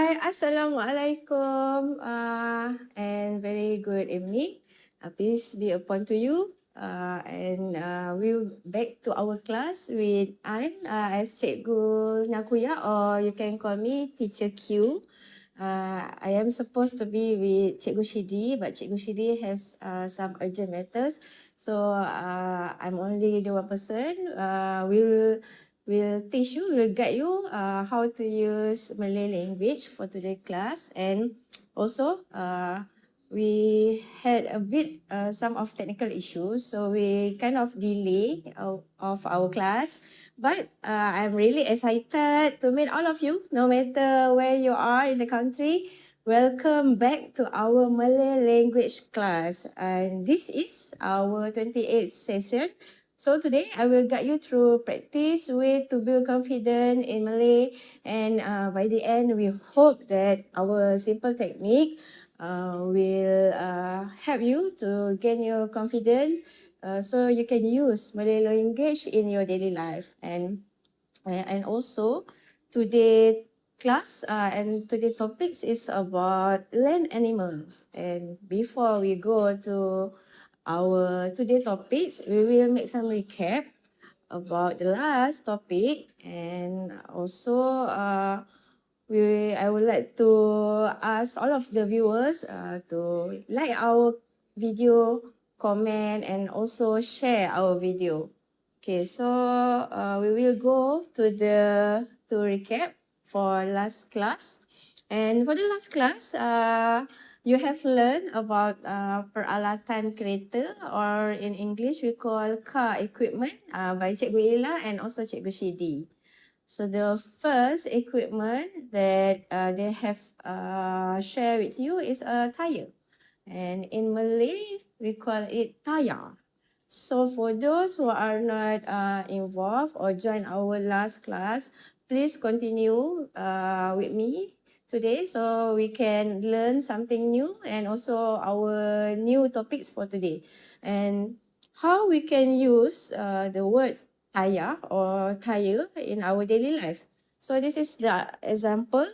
Hi, Assalamualaikum, and very good evening. Peace be upon to you. We're back to our class with I'm as Cikgu Nyakuya, or you can call me Teacher Q. I am supposed to be with Cikgu Shidi, but Cikgu Shidi has some urgent matters. So I'm only the one person. We'll teach you, we'll guide you how to use Malay language for today's class. And also, we had a bit some of technical issues, so we kind of delay of our class. But I'm really excited to meet all of you, no matter where you are in the country. Welcome back to our Malay language class. And this is our 28th session. So today I will guide you through practice way to build confidence in Malay, and by the end we hope that our simple technique will help you to gain your confidence so you can use Malay language in your daily life. And also today class and today topics is about land animals. And before we go to our today topics, we will make some recap about the last topic, and also I would like to ask all of the viewers to like our video, comment, and also share our video. Okay, so we will go to recap for last class. And for the last class, you have learned about peralatan kereta, or in English we call car equipment, by Cikgu Ila and also Cikgu Shidi. So the first equipment that they have shared with you is a tire. And in Malay, we call it tayar. So for those who are not involved or join our last class, please continue with me today so we can learn something new and also our new topics for today. And how we can use the word tayar or tire in our daily life. So this is the example.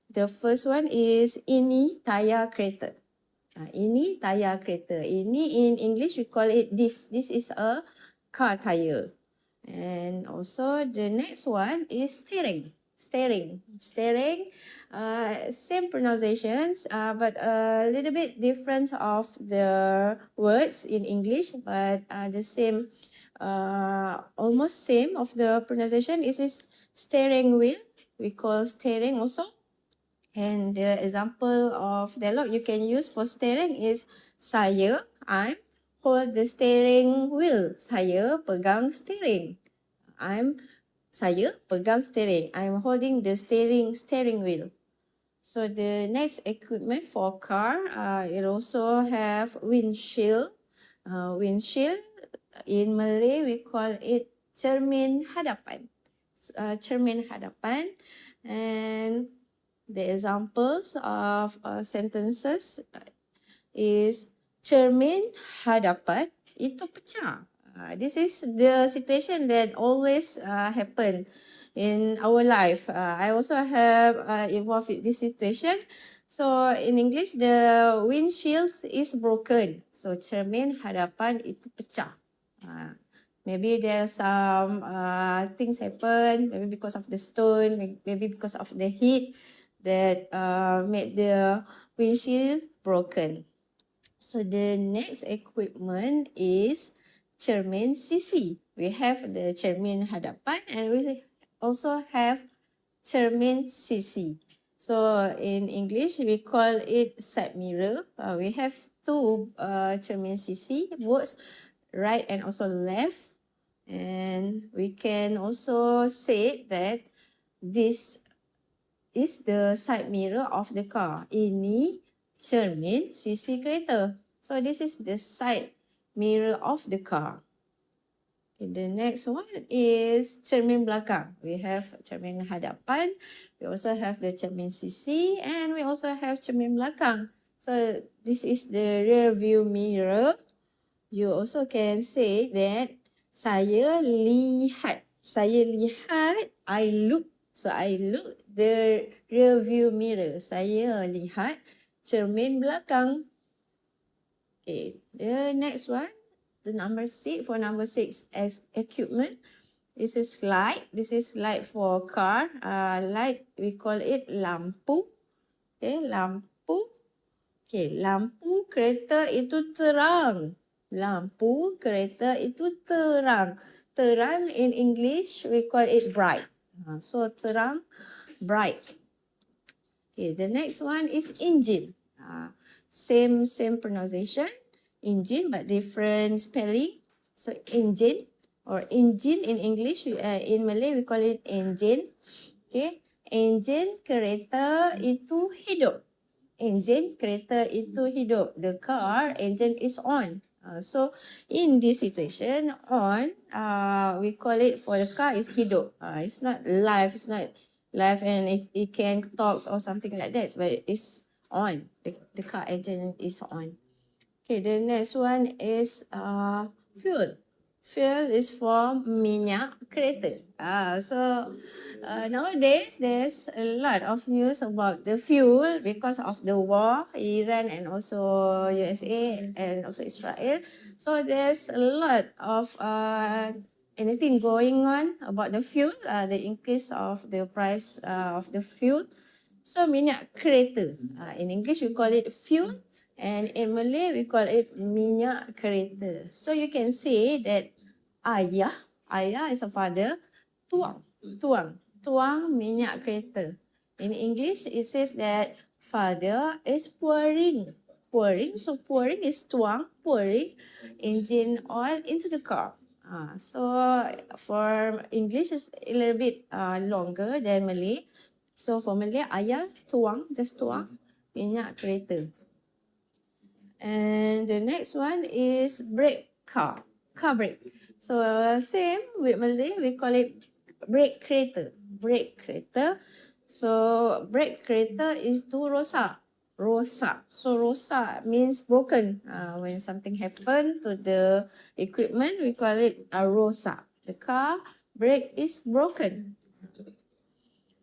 The first one is ini tayar kereta. Ini tayar kereta. Ini in English we call it this. This is a car tire. And also the next one is steering. Steering. Same pronunciations, but a little bit different of the words in English, but the same, almost same of the pronunciation. This is steering wheel. We call steering also. And the example of dialogue you can use for steering is saya, I'm hold the steering wheel. Saya pegang steering. Saya pegang steering. I'm holding the steering wheel. So the next equipment for car, it also have windshield. Windshield in Malay we call it cermin hadapan. Cermin hadapan. And the examples of sentences is cermin hadapan itu pecah. This is the situation that always happen in our life. I also have involved in this situation. So in English, the windshield is broken. So cermin hadapan itu pecah. Maybe there's some things happen, maybe because of the stone, maybe because of the heat that made the windshield broken. So the next equipment is cermin sisi. We have the cermin hadapan and we also have cermin sisi. So in English, we call it side mirror. We have two cermin sisi, both right and also left. And we can also say that this is the side mirror of the car. Ini cermin sisi kereta. So this is the side mirror of the car. Okay, the next one is cermin belakang. We have cermin hadapan. We also have the cermin sisi, and we also have cermin belakang. So this is the rear view mirror. You also can say that saya lihat. Saya lihat, I look. So I look the rear view mirror. Saya lihat cermin belakang. Okay, the next one, the number 6, for number 6 as equipment. This is light. This is light for car. Light, we call it lampu. Okay, lampu. Okay, lampu kereta itu terang. Lampu kereta itu terang. Terang in English, we call it bright. So terang, bright. Okay, the next one is engine. Same pronunciation, engine, but different spelling. So engine or engine in English, in Malay we call it engine. Okay, engine kereta itu hidup. Engine kereta itu hidup. The car engine is on. So in this situation, on, we call it for the car is hidup. It's not live. It's not live and it can talk or something like that. But it's on. The car engine is on. Okay, the next one is fuel. Fuel is for minyak kereta. So nowadays there's a lot of news about the fuel because of the war, Iran and also USA and also Israel. So there's a lot of anything going on about the fuel, the increase of the price of the fuel. So minyak kereta. In English we call it fuel and in Malay we call it minyak kereta. So you can say that ayah is a father, tuang minyak kereta. In English it says that father is pouring. So pouring is pouring engine oil into the car. So for English is a little bit longer than Malay. So for Malay, ayah just tuang minyak kereta. And the next one is brake car brake. So same with Malay, we call it brake kereta. So brake kereta is to rosak. So rosak means broken. When something happened to the equipment, we call it a rosak. The car brake is broken.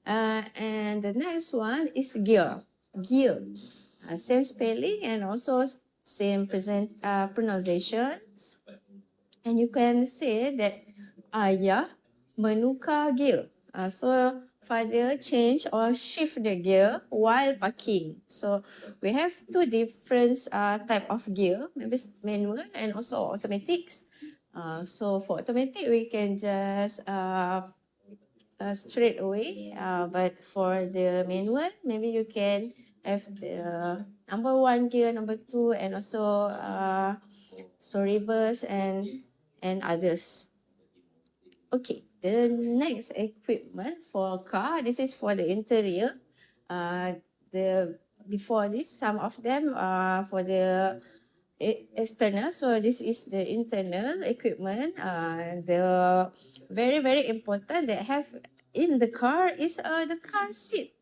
And the next one is gear. Same spelling and also same pronunciations. And you can say that ayah menukar gear. So father change or shift the gear while parking. So we have two different type of gear, maybe manual and also automatics. So for automatic, we can just straight away. But for the manual, maybe you can have the number 1 gear, number 2, and also so reverse and others. Okay, the next equipment for car, this is for the interior. Before this, some of them are for the external. So this is the internal equipment. The very important that have in the car is the car seat.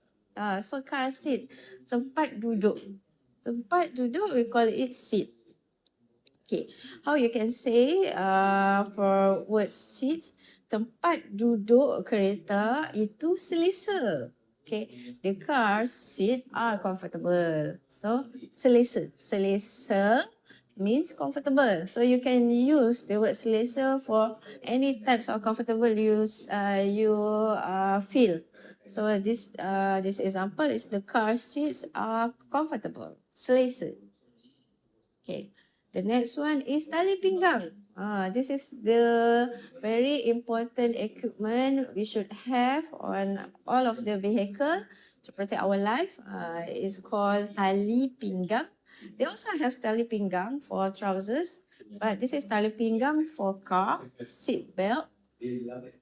So car seat, tempat duduk. Tempat duduk, we call it seat. Okay, how you can say for word seat, tempat duduk kereta itu selesa. Okay, the car seat are comfortable. So selesa means comfortable. So you can use the word selesa for any types of comfortable you feel. So this example is the car seats are comfortable, selesa. Okay. The next one is tali pinggang. This is the very important equipment we should have on all of the vehicle to protect our life. It's called tali pinggang. They also have tali pinggang for trousers, but this is tali pinggang for car, seat belt.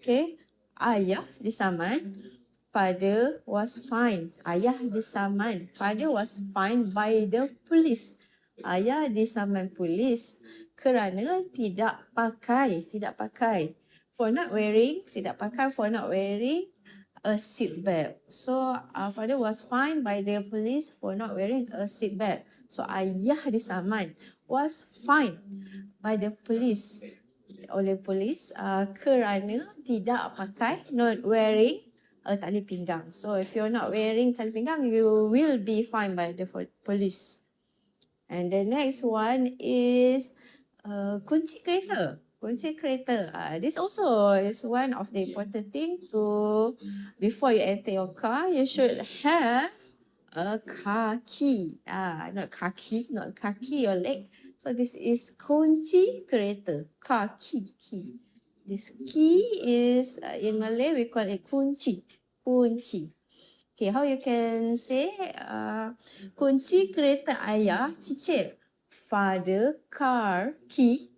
Okay. Ayah disaman. Father was fined. Ayah disaman. Father was fined by the police. Ayah disaman polis kerana tidak pakai for not wearing a seat belt. So father was fined by the police for not wearing a seat belt. So ayah disaman was fined by the police oleh polis kerana tidak pakai, not wearing a tali pinggang. So if you're not wearing tali pinggang, you will be fined by the police. And the next one is kunci kereta. Kunci kereta. This also is one of the important thing to, before you enter your car, you should have a car key. Not car key, not car key, your leg. So this is kunci kereta, car key. This key is, in Malay, we call it kunci. Kunci. Okay, how you can say kunci kereta ayah cicir. Father car key.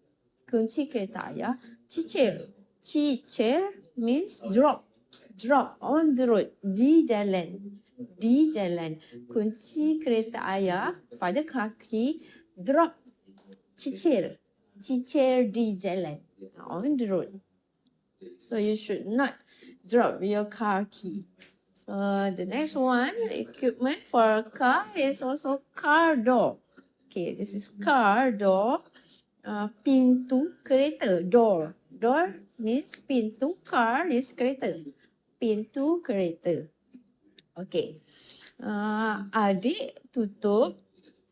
Kunci kereta ayah cicir. Cicir means drop. Drop on the road. Di jalan. Di jalan. Kunci kereta ayah, father car key, drop. Cicir. Cicir di jalan. On the road. So you should not drop your car key. So the next one, equipment for a car is also car door. Okay, this is car door. Pintu kereta, door. Door means pintu, car is kereta. Pintu kereta. Okay. Adik tutup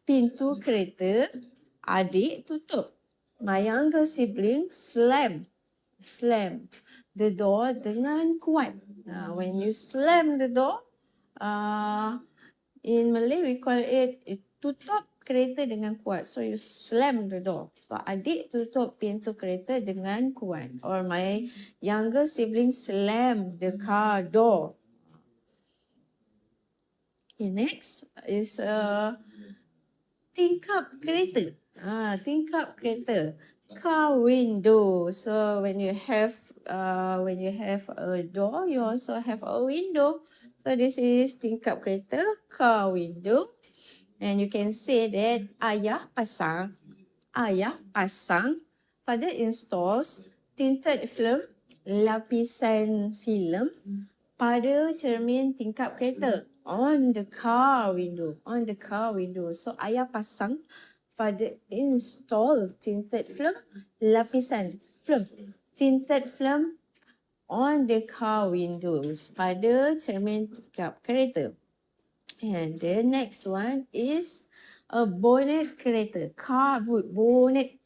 pintu kereta. Adik tutup. My younger sibling slam the door dengan kuat. When you slam the door, in Malay we call it tutup kereta dengan kuat. So you slam the door. So adik tutup pintu kereta dengan kuat. Or my younger sibling slam the car door. Okay, next is tingkap kereta. Tingkap kereta. Car window. So when you have a door, you also have a window. So this is tingkap kereta, car window. And you can say that ayah pasang, father installs tinted film, lapisan film pada cermin tingkap kereta, on the car window. So ayah pasang, father install tinted film, lapisan film, tinted film on the car windows, pada cermin tingkap kereta. And the next one is a bonnet kereta, car boot, bonnet,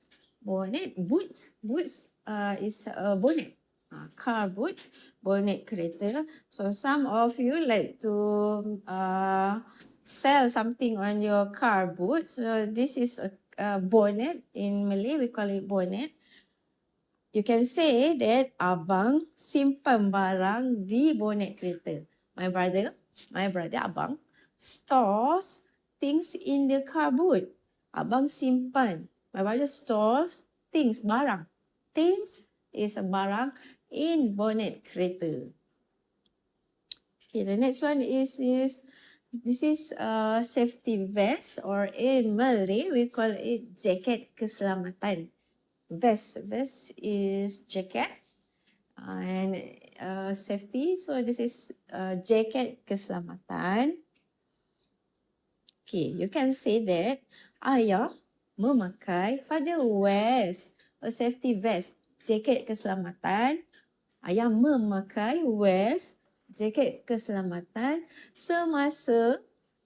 boots is a bonnet. Car boot, bonnet kereta. So some of you like to sell something on your car boot. So this is a bonnet. In Malay, we call it bonnet. You can say that abang simpan barang di bonnet kereta. My brother, abang, stores things in the car boot. Abang simpan. My brother stores things, barang. Things is a barang in bonnet kereta. Okay, the next one is this is a safety vest, or in Malay we call it jaket keselamatan. Vest is jacket, and safety. So this is jaket keselamatan. Okay, you can say that ayah memakai, father wears a safety vest, jaket keselamatan. Ayah memakai wears jaket keselamatan semasa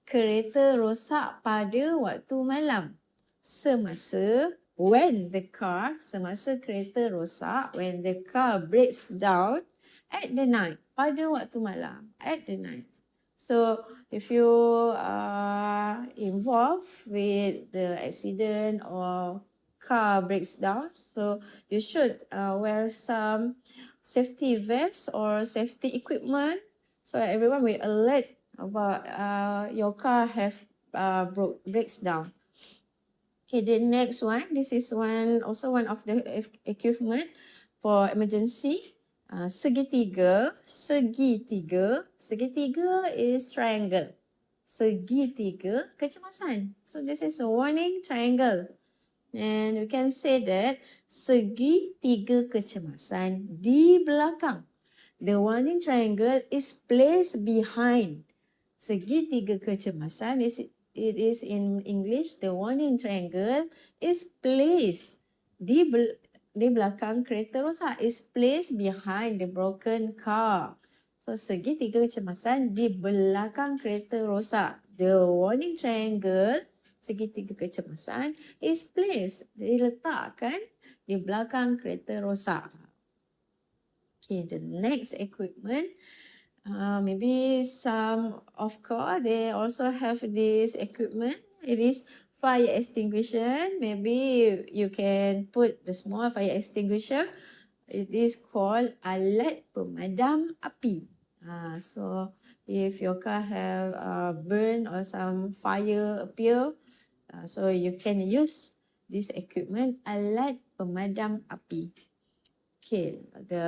kereta rosak pada waktu malam. Semasa, semasa kereta rosak, when the car breaks down at the night, pada waktu malam, at the night. So if you are involved with the accident or car breaks down, so you should wear some safety vest or safety equipment, so everyone will alert about your car have breaks down. Okay, the next one, this is also one of the equipment for emergency. Segitiga is triangle. Segitiga kecemasan. So this is a warning triangle. And we can say that segitiga kecemasan di belakang. The warning triangle is placed behind. Segitiga kecemasan it is in English, the warning triangle is placed di belakang kereta rosak, is placed behind the broken car. So segitiga kecemasan di belakang kereta rosak. The warning triangle, segitiga kecemasan, is placed, diletakkan di belakang kereta rosak. Okay, the next equipment, maybe some of car, they also have this equipment. It is fire extinguisher. Maybe you can put the small fire extinguisher. It is called alat pemadam api. So if your car have burn or some fire appear, so you can use this equipment, alat pemadam api. Okay, the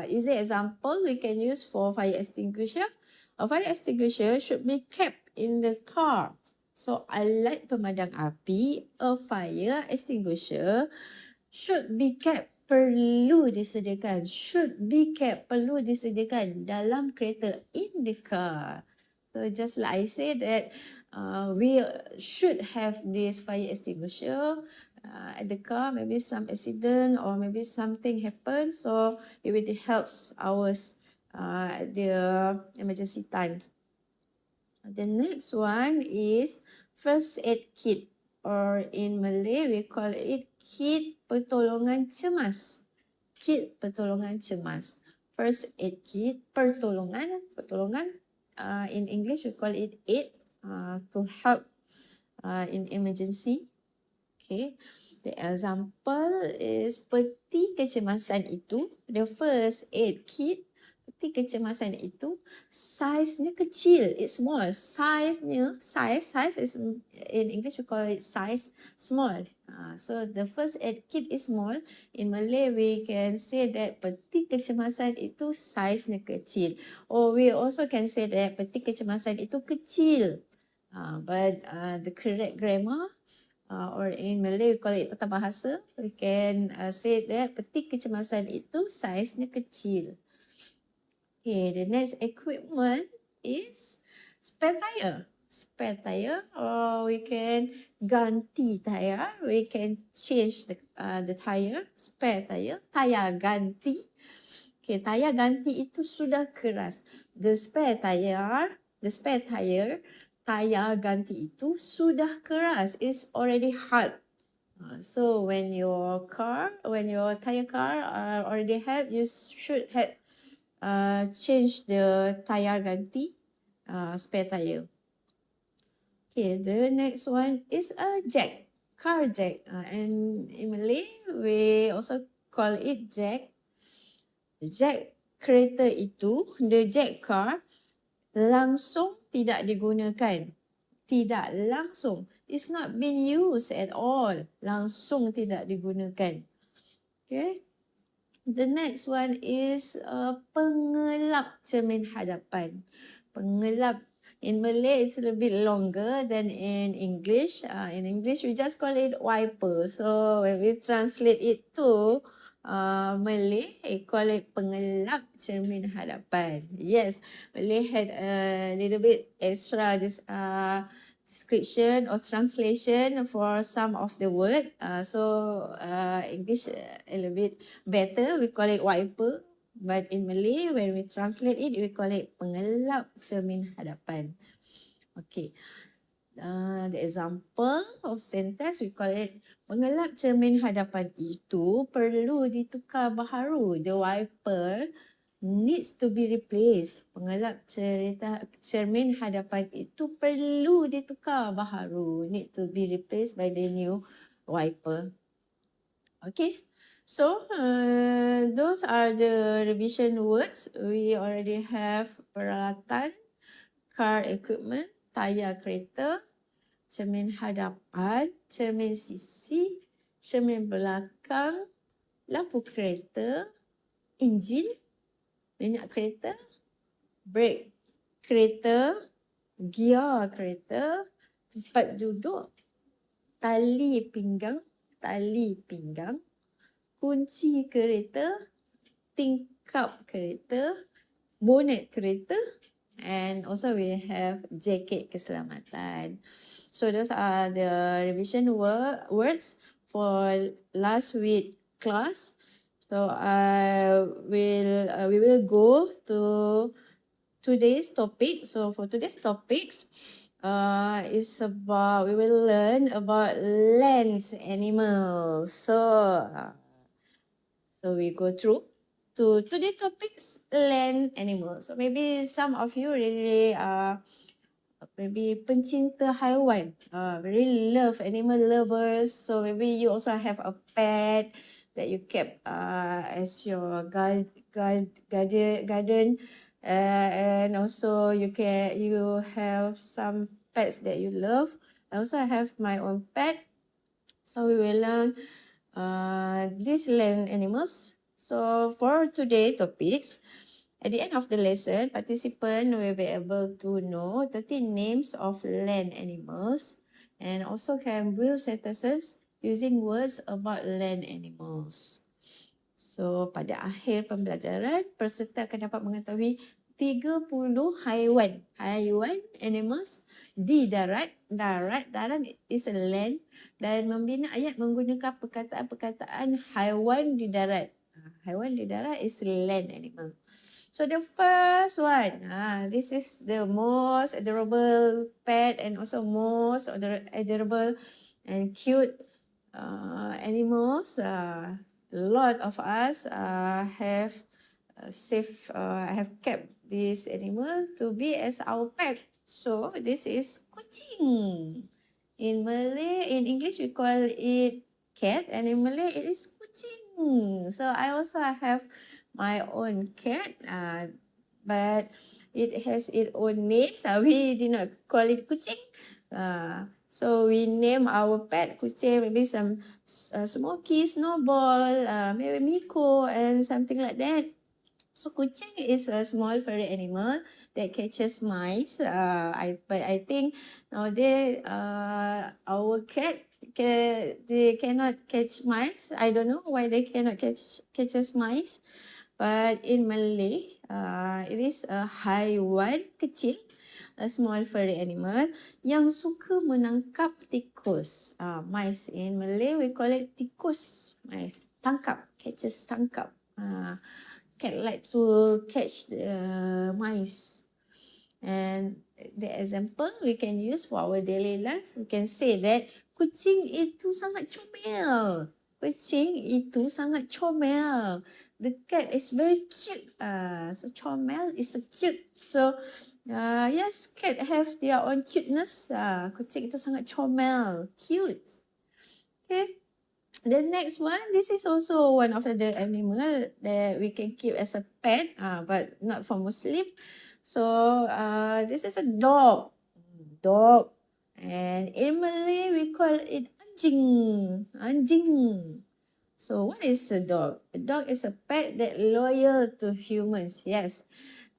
easy example we can use for fire extinguisher. A fire extinguisher should be kept in the car. So alat pemadam api, a fire extinguisher, should be kept, perlu disediakan, perlu disediakan dalam kereta, in the car. So just like I said that we should have this fire extinguisher at the car. Maybe some accident or maybe something happen, so it really helps ours at the emergency times. The next one is first aid kit, or in Malay we call it kit pertolongan cemas. Kit pertolongan cemas. First aid kit, pertolongan. In English we call it aid, to help in emergency. Okay, the example is peti kecemasan itu, the first aid kit, peti kecemasan itu size-nya kecil, it's small. Size is, in English we call it size small. So the first aid kit is small. In Malay we can say that peti kecemasan itu size-nya kecil. Or we also can say that peti kecemasan itu kecil. But the correct grammar, or in Malay we call it tata bahasa, we can say that peti kecemasan itu size-nya kecil. Okay, the next equipment is spare tire. Spare tire, or we can ganti tire. We can change the tire, spare tire, tayar ganti. Okay, tayar ganti itu sudah keras. The spare tire, tayar ganti itu sudah keras. It's already hard. So when your tire car are already hard, you should have change the tayar ganti, spare tire. Okay, the next one is a jack, car jack. And in Malay, we also call it jack. Jack kereta itu, the jack car, langsung tidak digunakan. Tidak langsung. It's not been used at all. Langsung tidak digunakan. Okay. The next one is pengelap cermin hadapan. Pengelap. In Malay, it's a little bit longer than in English. In English, we just call it wiper. So when we translate it to Malay, we call it pengelap cermin hadapan. Yes, Malay had a little bit extra description or translation for some of the word. So English a little bit better, we call it wiper. But in Malay, when we translate it, we call it pengelap cermin hadapan. Okay. The example of sentence, we call it pengelap cermin hadapan itu perlu ditukar baharu. The wiper needs to be replaced. Pengelap cermin hadapan itu perlu ditukar baharu. Need to be replaced by the new wiper. Okay. So those are the revision words. We already have peralatan, car equipment, tayar kereta, cermin hadapan, cermin sisi, cermin belakang, lampu kereta, enjin, minyak kereta, brake kereta, gear kereta, tempat duduk, tali pinggang, kunci kereta, tingkap kereta, bonet kereta, and also we have jaket keselamatan. So those are the revision words for last week class. So we will go to today's topic. So for today's topics, is about we will learn about land animals. So we go through to today's topics, land animals. So maybe some of you really maybe pencinta haiwan, very love animal lovers. So maybe you also have a pet that you kept as your garden, and also you have some pets that you love. I also have my own pet. So we will learn these land animals. So for today topics, at the end of the lesson, participant will be able to know 30 names of land animals and also can build sentences using words about land animals. So pada akhir pembelajaran, peserta akan dapat mengetahui 30 haiwan animals di darat. Darat is a land, dan membina ayat menggunakan perkataan-perkataan haiwan di darat. Haiwan di darat is land animal. So the first one, this is the most adorable pet and also most adorable and cute animals. A lot of us have kept this animal to be as our pet. So this is kucing. In Malay, in English we call it cat, and in Malay it is kucing. So I also have my own cat, but it has its own names. We did not call it kucing. So we name our pet kucing, maybe some Smoky, Snowball, maybe Miko, and something like that. So kucing is a small furry animal that catches mice. But I think nowadays our cat they cannot catch mice. I don't know why they cannot catches mice. But in Malay, it is a haiwan kecil, a small furry animal yang suka menangkap tikus. Mice in Malay we call it tikus. Mice, tangkap, catches tangkap. Cat like to catch the mice. And the example we can use for our daily life, we can say that kucing itu sangat comel. Kucing itu sangat comel. The cat is very cute. So comel is a cute. So yes, cat have their own cuteness. Kucing itu sangat comel, cute. Okay. The next one, this is also one of the animal that we can keep as a pet, but not for Muslim. So this is a dog. Dog. And in Malay, we call it anjing. Anjing. So what is a dog? A dog is a pet that loyal to humans. Yes.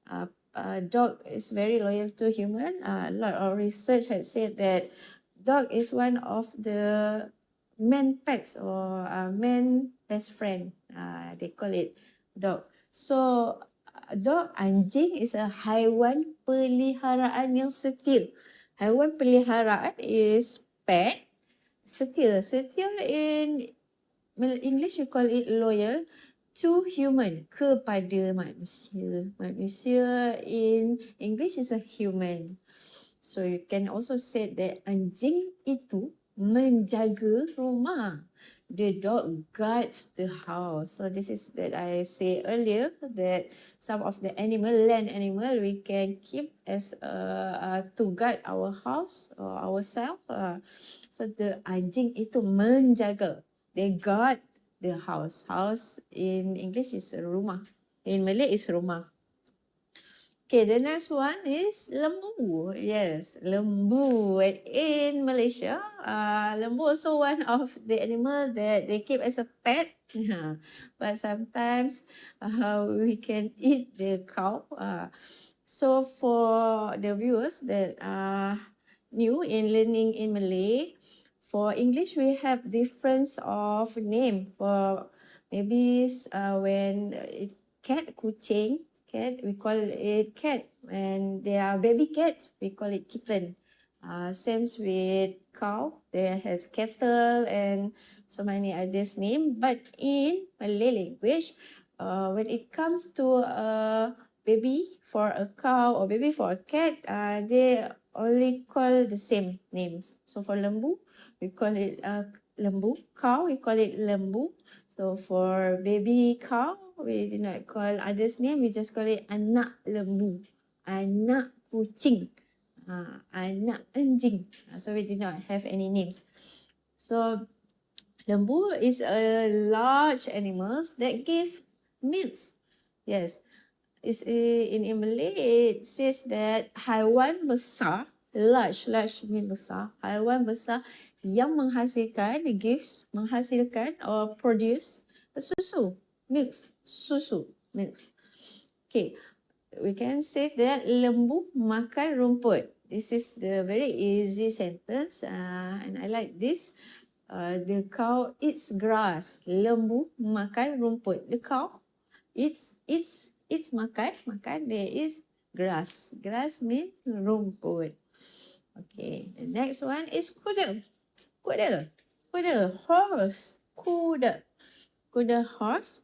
A dog is very loyal to human. A lot of research has said that dog is one of the man pets or man best friend. They call it dog. So dog, anjing is a haiwan peliharaan yang setia. Haiwan peliharaan is pet. Setia. Setia in English we call it loyal to human, kepada manusia. Manusia in English is a human. So you can also say that anjing itu menjaga rumah. The dog guards the house. So this is that I say earlier that some of the land animal we can keep as to guard our house or ourselves. So the anjing itu menjaga. They guard the house. House in English is rumah. In Malay is rumah. Okay, the next one is lembu. Yes, lembu. In Malaysia, lembu also one of the animal that they keep as a pet. But sometimes we can eat the cow. So for the viewers that are new in learning in Malay, for English we have difference of name. For maybe when cat, kucing. Cat, we call it cat. When they are baby cats, we call it kitten. Same with cow, there has cattle and so many others name. But in Malay language, when it comes to a baby for a cow or baby for a cat, they only call the same names. So for lembu, we call it lembu. Cow, we call it lembu. So for baby cow, we do not call others name. We just call it anak lembu, anak kucing, anak anjing. So we did not have any names. So lembu is a large animals that give milks. Yes, it's in Malay it says that haiwan besar, large mean besar, haiwan besar yang menghasilkan or produce susu, susu. Okay, we can say that lembu makan rumput. This is the very easy sentence, and I like this. The cow eats grass. Lembu makan rumput. The cow eats makan. There is grass. Grass means rumput. Okay, the next one is kuda. Horse. Kuda, horse.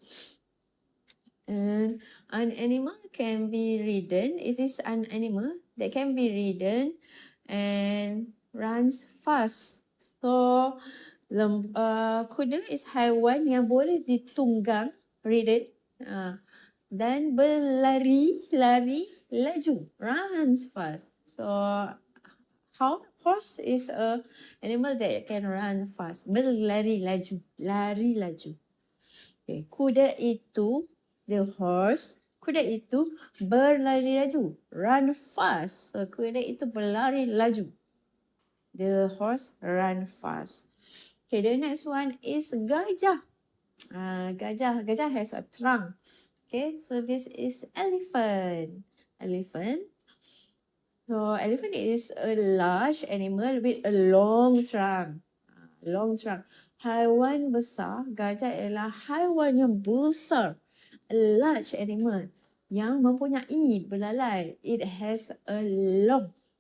And an animal can be ridden. It is an animal that can be ridden and runs fast. So kuda is haiwan yang boleh ditunggang, ridden, dan berlari laju, runs fast. So horse is a animal that can run fast, berlari laju. Okay, kuda itu, the horse, kuda itu berlari laju, run fast. So kuda itu berlari laju. The horse run fast. Okay, the next one is gajah. Gajah has a trunk. Okay, so this is elephant. So elephant is a large animal with a long trunk. Haiwan besar, gajah adalah haiwan yang besar. A large animal yang mempunyai belalai. It has a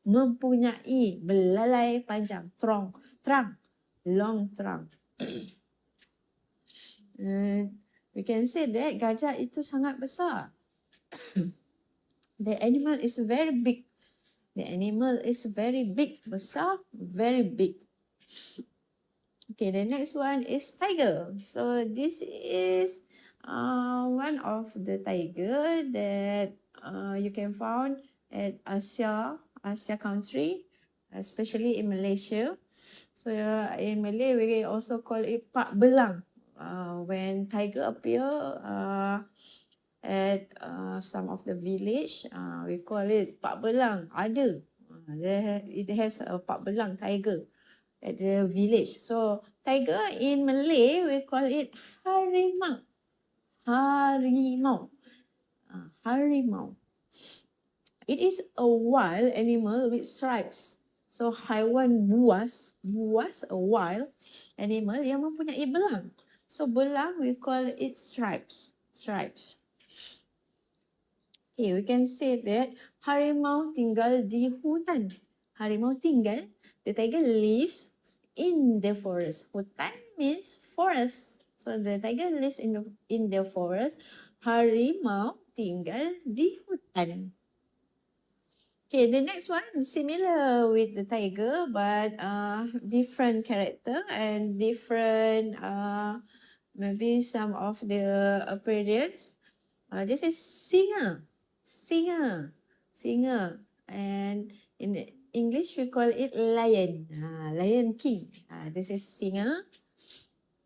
mempunyai belalai panjang, trunk, long trunk. We can say that gajah itu sangat besar. The animal is very big. Besar, very big. Okay, the next one is tiger. So this is one of the tiger that you can find at Asia country, especially in Malaysia. So in Malay we also call it pak belang. When tiger appear at some of the village, we call it pak belang. It has a pak belang tiger at the village. So tiger in Malay we call it harimau. It is a wild animal with stripes. So haiwan buas, a wild animal yang mempunyai belang. So belang we call it stripes. Okay, we can say that harimau tinggal di hutan. The tiger lives in the forest. Hutan means forest. So the tiger lives in the forest. Harimau tinggal di hutan. Okay, the next one similar with the tiger but different character and different maybe some of the appearance. This is singer, and in English we call it lion, lion king. This is singer.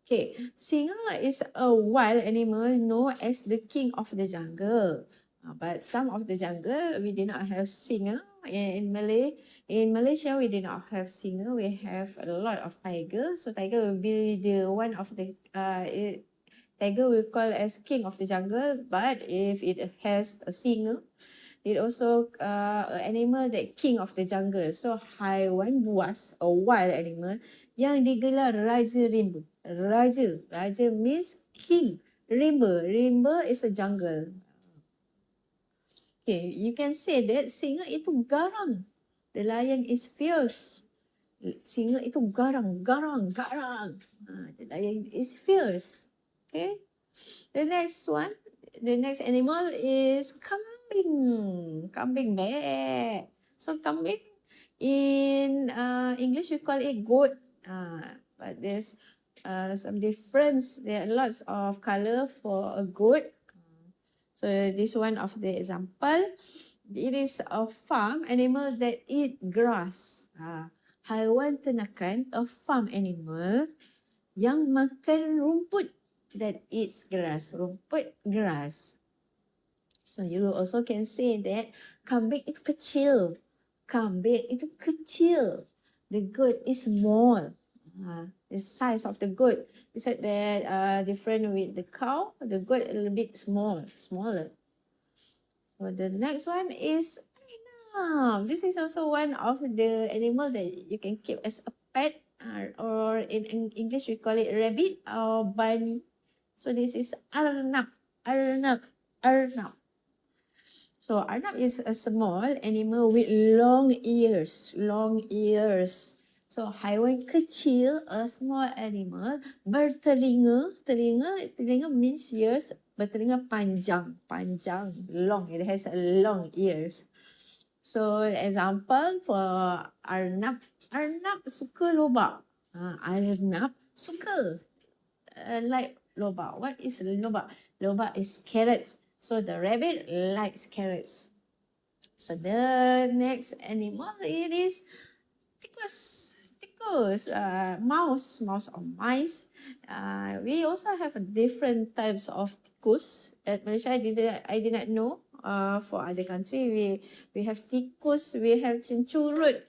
Okay, singer is a wild animal known as the king of the jungle. But some of the jungle we did not have singer. In Malaysia we did not have singer. We have a lot of tiger. So tiger will be the one of the tiger we call as king of the jungle. But if it has a singer, it also an animal that king of the jungle. So haiwan buas, a wild animal yang digelar raja rimba. Raja means king. Rimba is a jungle. Okay, you can say that singa itu garang. The lion is fierce. Singa itu garang. The lion is fierce. Okay. The next one, the next animal is kambing. Kambing bear. So kambing in English we call it goat. But there's some difference. There are lots of color for a goat. So this one of the example. It is a farm animal that eat grass. Haiwan ternakan, a farm animal yang makan rumput, that eats grass. Rumput, grass. So you also can say that kambing itu kecil. Kambing itu kecil. The goat is small. The size of the goat. Besides that different with the cow, the goat a little bit smaller. So the next one is arnab. This is also one of the animal that you can keep as a pet, or in English we call it rabbit or bunny. So this is arnab. So arnab is a small animal with long ears. So haiwan kecil, a small animal, bertelinga. Telinga means ears. Bertelinga panjang, long. It has a long ears. So example for arnab suka lobak. Arnab suka like lobak. What is lobak? Lobak is carrots. So the rabbit likes carrots. So the next animal, it is tikus. Mouse or mice. We also have different types of tikus. At Malaysia, I did not know. For other country, we have tikus, we have cincurut.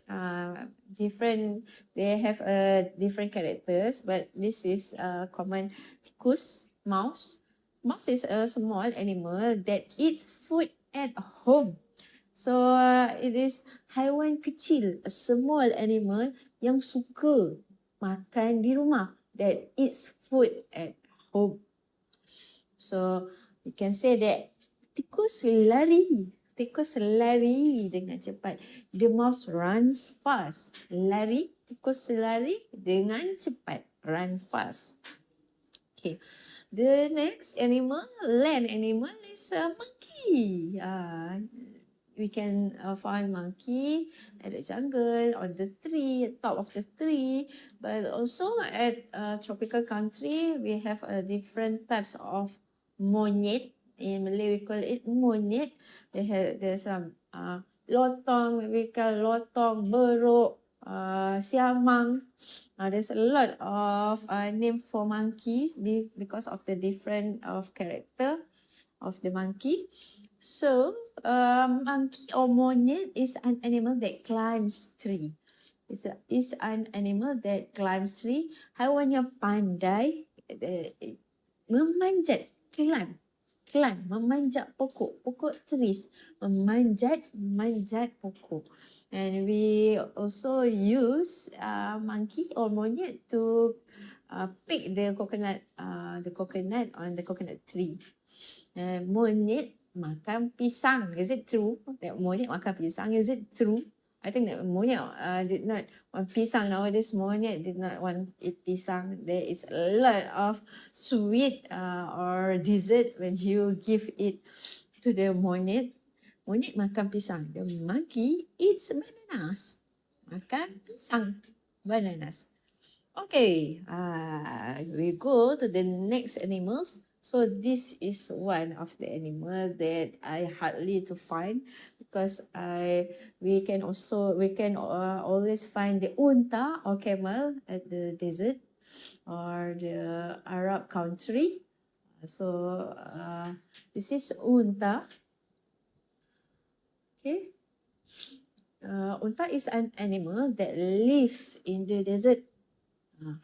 Different. They have different characters, but this is common. Tikus, mouse. Mouse is a small animal that eats food at home. So it is haiwan kecil, a small animal yang suka makan di rumah, that eats food at home. So you can say that tikus lari dengan cepat. The mouse runs fast. Tikus lari dengan cepat, run fast. Okay, the next animal, land animal, is a monkey. We can find monkey at the jungle, on the tree, top of the tree. But also at tropical country, we have different types of monyet. In Malay, we call it monyet. There's some lotong, we call lotong, beruk, siamang. There's a lot of name for monkeys because of the different of character of the monkey. So, monkey or monyet is an animal that climbs tree. It's an animal that climbs tree. Haiwan yang pandai memanjat, climb, memanjat pokok trees, memanjat pokok. And we also use monkey or monyet to pick the coconut on the coconut tree. Monyet makan pisang. Is it true that monyet makan pisang? Is it true? I think that monyet did not want pisang. Nowadays, monyet did not want eat pisang. There is a lot of sweet or dessert when you give it to the monyet. Monyet makan pisang. The monkey eats bananas. Makan pisang, bananas. Okay, we go to the next animals. So this is one of the animal that I hardly to find, because we can always find the unta or camel at the desert or the Arab country. So this is unta. Okay, unta is an animal that lives in the desert.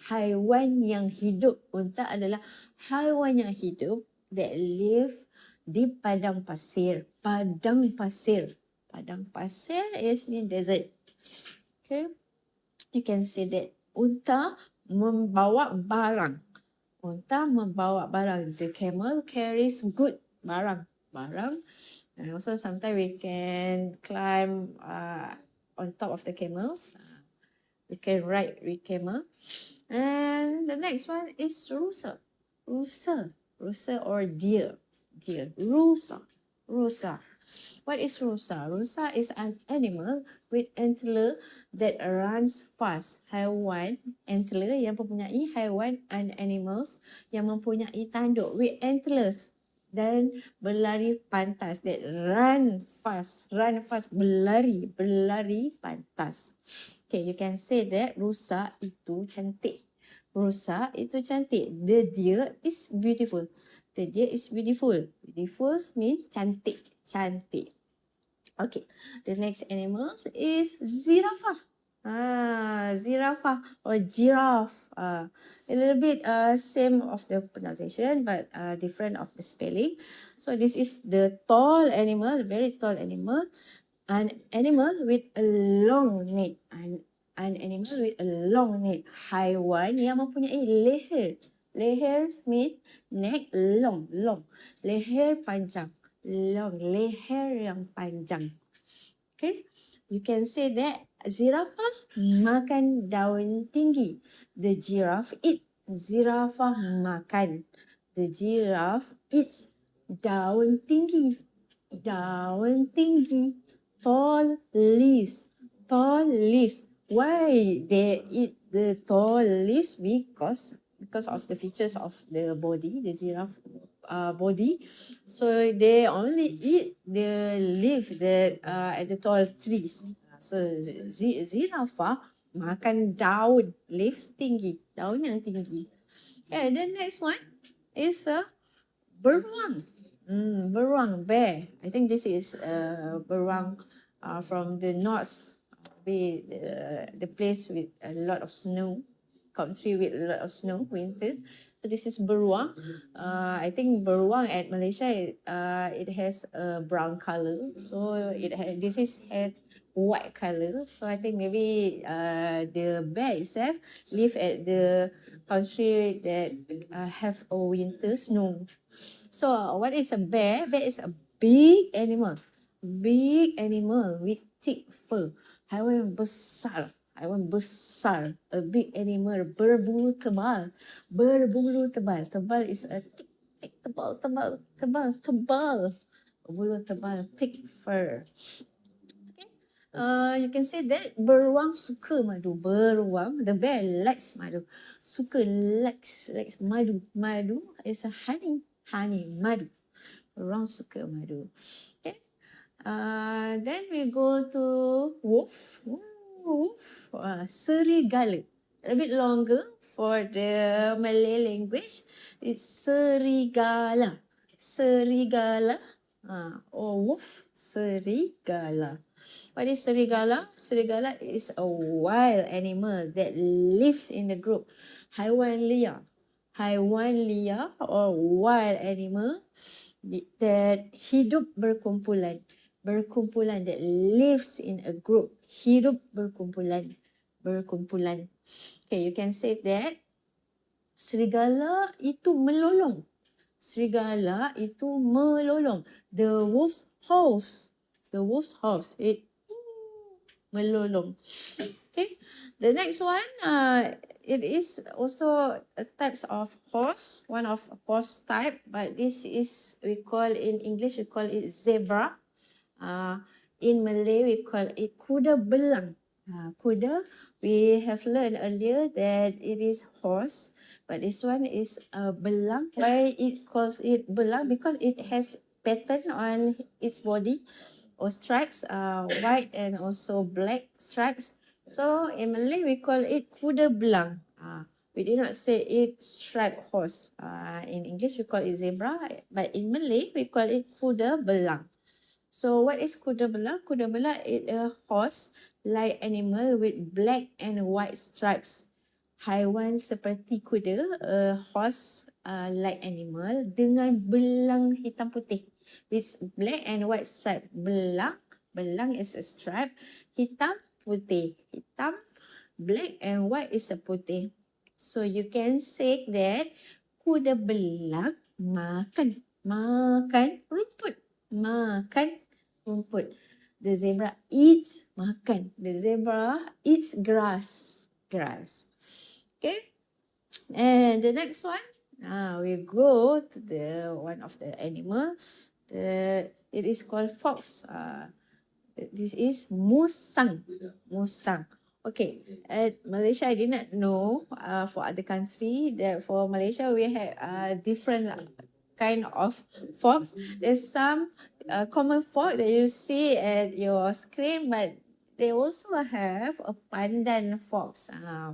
Haiwan yang hidup. Unta adalah haiwan yang hidup that live di padang pasir. Padang pasir is mean desert. Okay, you can say that unta membawa barang. The camel carries good barang. And also sometimes we can climb on top of the camels. We can ride with camel. And the next one is rusa. Rusa or deer. Rusa. What is rusa? Rusa is an animal with antler that runs fast. Haiwan, antler yang mempunyai haiwan and animals yang mempunyai tanduk with antlers dan berlari pantas. That run fast, berlari pantas. Okay, you can say that rusa itu cantik. Rusa itu cantik. The deer is beautiful. The deer is beautiful. Beautiful means cantik. Okay, the next animal is zirafah. Zirafah or giraffe. A little bit same of the pronunciation but different of the spelling. So this is the tall animal, very tall animal. An animal with a long neck. An animal with a long neck. Haiwan yang mempunyai leher. Leher means neck long. Leher panjang. Long, leher yang panjang. Okay, you can say that zirafah makan daun tinggi. The giraffe eat. Zirafah makan. The giraffe eats daun tinggi. Daun tinggi. Tall leaves. Why they eat the tall leaves? Because of the features of the body, the giraffe body. So they only eat the leaf that at the tall trees. So zirafah makan daun, leaf tinggi, daun yang tinggi. And the next one is a beruang. Beruang, bear. I think this is beruang from the north, the place with a lot of snow, country with a lot of snow, winter. So this is beruang. I think beruang at Malaysia, it has a brown color. So this is had white color. So I think maybe the bear itself live at the country that have a winter snow. So what is a bear? Bear is a big animal. Big animal with thick fur. Haiwan besar. A big animal, berbulu tebal. Tebal is a thick, tebal. Berbulu tebal, thick fur. Okay. You can say that beruang suka madu. Beruang, the bear likes madu. Likes madu. Madu is a honey, madu. Beruang suka madu. Okay. Then we go to wolf. Serigala. A bit longer for the Malay language. It's serigala. Or wolf. Serigala. What is serigala? Serigala is a wild animal that lives in a group. Haiwan liar or wild animal that hidup berkumpulan. That lives in a group. Hidup berkumpulan. Okay, you can say that serigala itu melolong. The wolf's house. It melolong. Okay, the next one, it is also a types of horse, one of horse type, but this is, in English we call it zebra. In Malay, we call it kuda belang. Kuda, we have learned earlier that it is horse, but this one is belang. Why it calls it belang? Because it has pattern on its body or stripes, white and also black stripes. So in Malay, we call it kuda belang. We do not say it striped horse. In English, we call it zebra, but in Malay, we call it kuda belang. So what is kuda belang? Kuda belang is a horse-like animal with black and white stripes. Haiwan seperti kuda, a horse-like animal dengan belang hitam putih. With black and white stripe. Belang is a stripe. Hitam, putih. Hitam, black and white is a putih. So you can say that kuda belang makan rumput. The zebra eats, makan. The zebra eats grass. Okay. And the next one, we go to the one of the animal. It is called fox. This is musang. Okay, at Malaysia, I did not know for other country that for Malaysia we have different kind of fox. There's some common fox that you see at your screen, but they also have a pandan fox.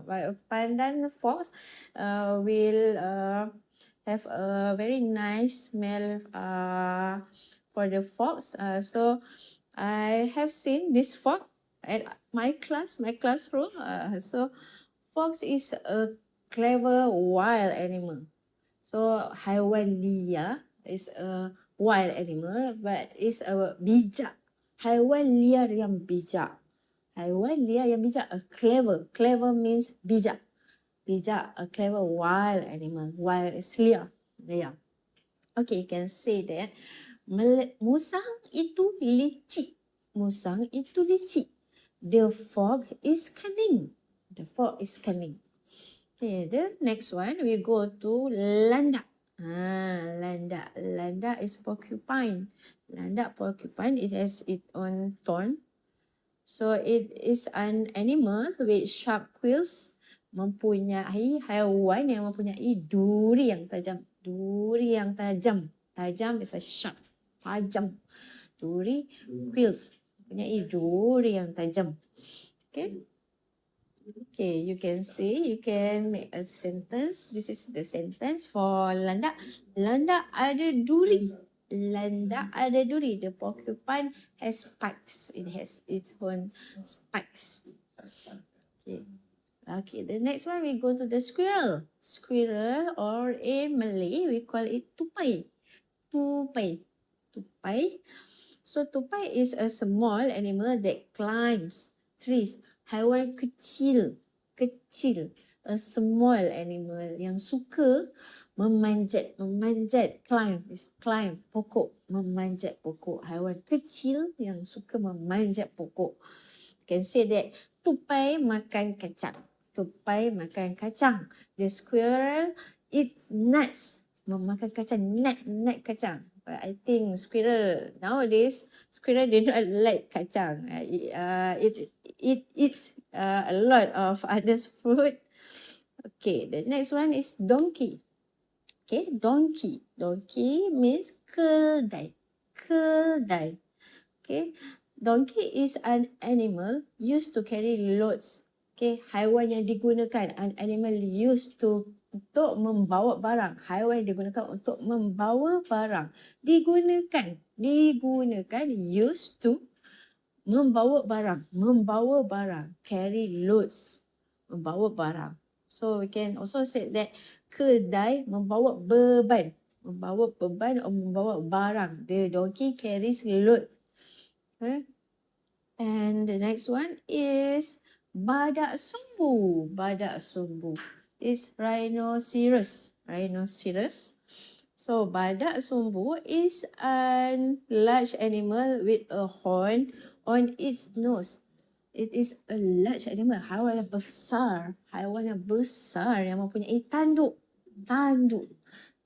But a pandan fox will have a very nice smell for the fox. So I have seen this fox at my classroom. So fox is a clever wild animal. So haiwan liar is a wild animal, but it's a bijak. Haiwan liar yang bijak. Haiwan liar yang bijak, a clever. Clever means bijak. Bijak, a clever wild animal. Wild is liar. Okay, you can say that musang itu licik. Musang itu licik. The fox is cunning. Okay, the next one we go to landak. Landak is porcupine. Landak porcupine, it has its own thorn. So it is an animal with sharp quills. Mempunyai haiwan yang mempunyai duri yang tajam. Tajam is a sharp. Tajam. Duri, quills. Mempunyai duri yang tajam. Okay, you can make a sentence. This is the sentence for landak. Landak ada duri. The porcupine has spikes. It has its own spikes. Okay, the next one we go to the squirrel. Squirrel, or in Malay we call it tupai. So tupai is a small animal that climbs trees. Haiwan kecil. A small animal yang suka memanjat. Climb pokok. Memanjat pokok. Haiwan kecil yang suka memanjat pokok. You can say that tupai makan kacang. The squirrel eats nuts. Memakan kacang. Nut kacang. But I think nowadays squirrel do not like kacang. It eats a lot of others fruit. Okay, the next one is donkey. Okay, donkey means keldai. Okay, donkey is an animal used to carry loads. Okay, haiwan yang digunakan, an animal used to untuk membawa barang. Haiwan yang digunakan untuk membawa barang. Digunakan, used to membawa barang. Carry loads, membawa barang. So we can also say that kedai membawa beban or membawa barang. The donkey carries load. Okay. And the next one is badak sumbu. Is rhinoceros. So badak sumbu is a large animal with a horn on its nose. It is a large animal, haiwan yang besar yang mempunyai tanduk.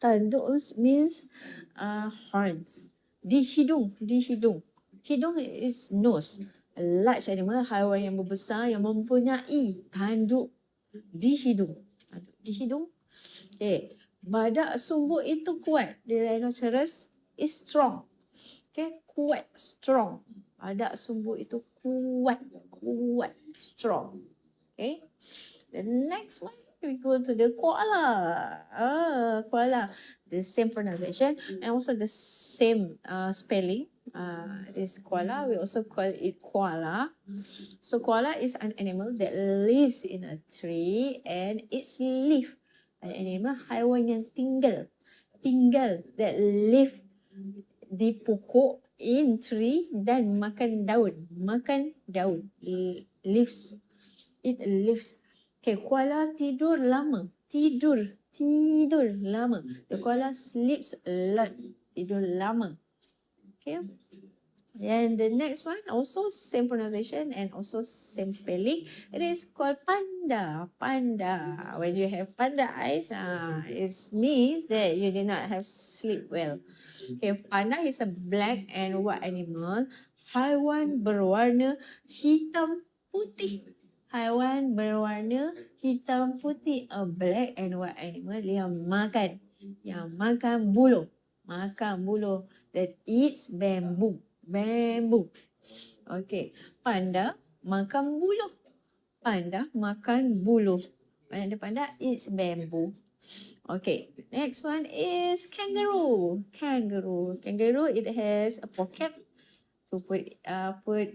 Tanduk means horns. Di hidung. Hidung is nose. A large animal, haiwan yang besar yang mempunyai tanduk di hidung. Okay. Badak sumbu itu kuat. The rhinoceros is strong. Okay, kuat, strong. Badak sumbu itu kuat, strong. Okay. The next one, we go to the koala. Koala. The same pronunciation and also the same spelling. Is koala. We also call it koala. So koala is an animal that lives in a tree and eats leaf. An animal, haiwan yang tinggal that live di pokok, in tree, dan makan daun. Leaves. It leaves. Okay, koala tidur lama. The koala sleeps a lot. Tidur lama. Okay. And the next one also same pronunciation and also same spelling. It is called panda. Panda. When you have panda eyes, it means that you did not have sleep well. Okay, panda is a black and white animal. Haiwan berwarna hitam putih. Haiwan berwarna hitam putih. A black and white animal yang makan buluh. Makan buluh that eats bamboo. Bamboo. Okay. Panda makan buluh. Panda makan buluh. Panda eats bamboo. Okay. Next one is kangaroo. Kangaroo, it has a pocket to put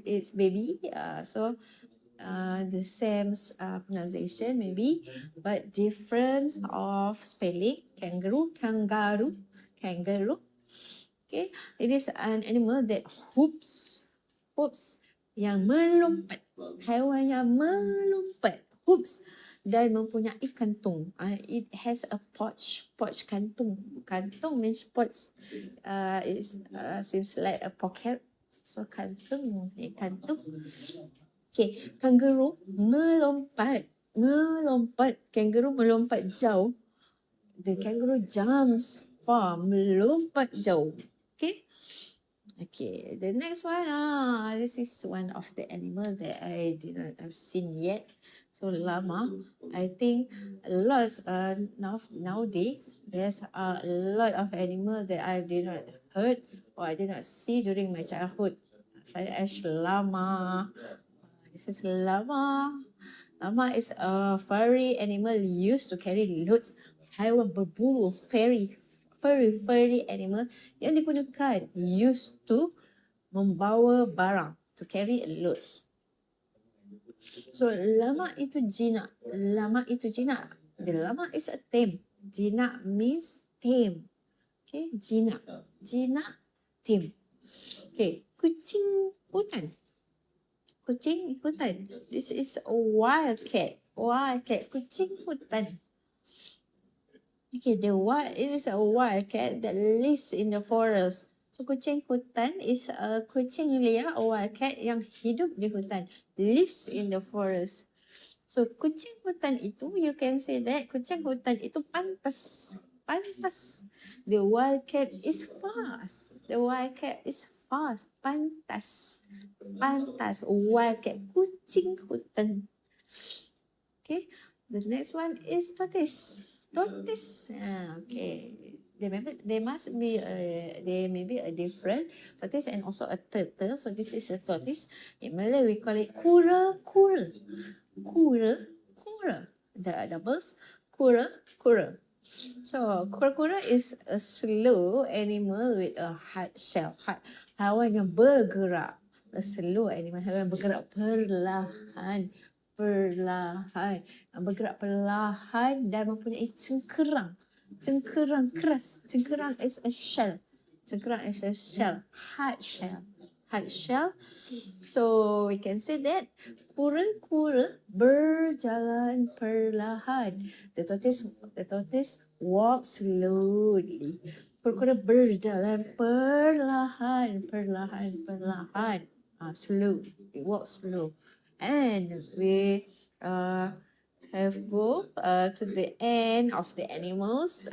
its baby. The same pronunciation maybe, but difference of spelling. Kangaroo. Okay, it is an animal that hoops, yang melompat, haiwan yang melompat, hoops, dan mempunyai kantung. It has a pouch kantung. Kantung means pouch. It seems like a pocket. So kantung. Okay, kangaroo melompat. Kangaroo melompat jauh. The kangaroo jumps far, melompat jauh. Okay, the next one, this is one of the animal that I did not have seen yet. So llama, I think lots nowadays there's a lot of animal that I did not heard or I did not see during my childhood, such as llama. This is llama. Llama is a furry animal used to carry loads. Haiwan berbulu, furry animal yang digunakan used to membawa barang, to carry loads. So llama itu jinak. The llama is a tame. Jinak means tame. Okay, jinak, tame. Okay, kucing hutan. This is a wild cat. Kucing hutan. Okay, it is a wild cat that lives in the forest. So kucing hutan is a kucing liar, a wild cat yang hidup di hutan, lives in the forest. So kucing hutan itu, you can say that kucing hutan itu pantas. The wild cat is fast. Pantas. Wild cat, kucing hutan. Okay, the next one is tortoise. Okay. There may be a different tortoise and also a turtle. So this is a tortoise. In Malay we call it kura. The doubles, kura. So kura is a slow animal with a hard shell. Haiwan yang bergerak. A slow animal, haiwan bergerak perlahan. Bergerak perlahan dan mempunyai cengkerang keras. Cengkerang is a shell. Hard shell. So we can say that kura berjalan perlahan. The tortoise walks slowly. Kura berjalan perlahan. Slow. It walks slow. And we have go to the end of the animals.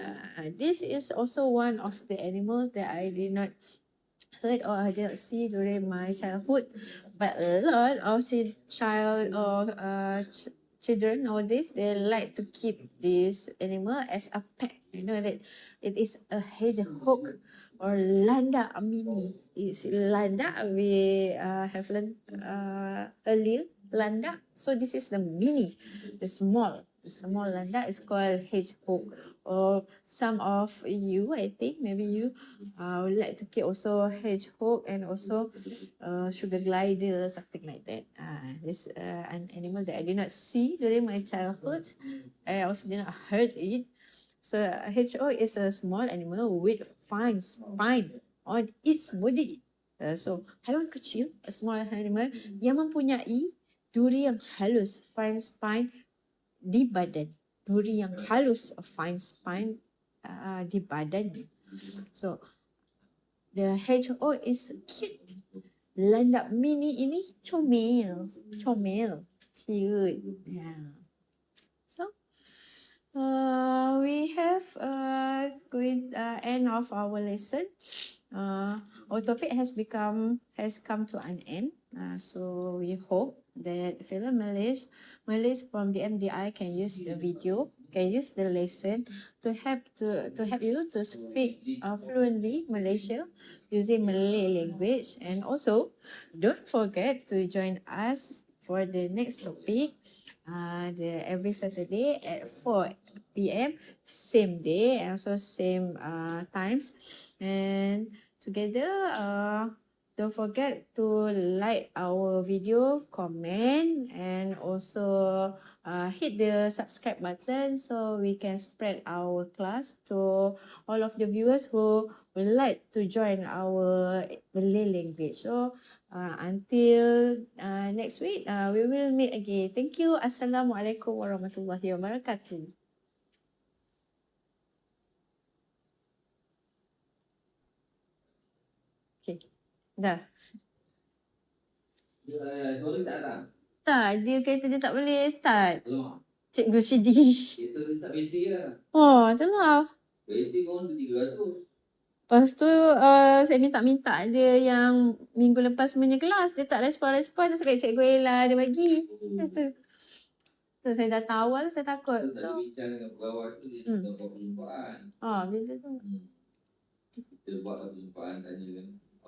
This is also one of the animals that I did not heard or I did not see during my childhood. But a lot of children nowadays, they like to keep this animal as a pet. You know that it is a hedgehog or landak mini. It's landak we have learned earlier. Landak. So this is the mini, the small landak is called hedgehog. Or some of you, I think, maybe you would like to keep also hedgehog and also sugar glider, something like that. This an animal that I did not see during my childhood. I also did not heard it. So hedgehog is a small animal with fine spine on its body. So haiwan kecil, a small animal yang mempunyai duri yang halus, fine spine di badan. Duri yang halus, fine spine di badannya. So the hedgehog is cute. landak mini ini comel. Comel. Cute. Yeah. So, we have good end of our lesson. Our topic has come to an end. So we hope that fellow Malays from the MDI can use the video, can use the lesson to help you to speak fluently Malaysia using Malay language. And also, don't forget to join us for the next topic. Every Saturday at 4 p.m. same day and also same times. And together, don't forget to like our video, comment, and also hit the subscribe button so we can spread our class to all of the viewers who would like to join our Malay language. So until next week, we will meet again. Thank you. Assalamualaikum warahmatullahi wabarakatuh. Okay. Dah. Soalan tak datang? Tak, dia kata dia tak boleh start. Alamak. Cikgu Sidi. Kita dah start bateri lah. Oh, itulah. Bateri kau tu 300. Lepas tu, saya minta dia yang minggu lepas punya kelas. Dia tak respon-respon. Saya kata Cikgu Ella dia bagi. Tu saya datang awal, saya takut. Tu tak bincang dengan pegawai tu, dia nak buat perjumpaan. Bila tu? Kita buat perjumpaan, tanya kan.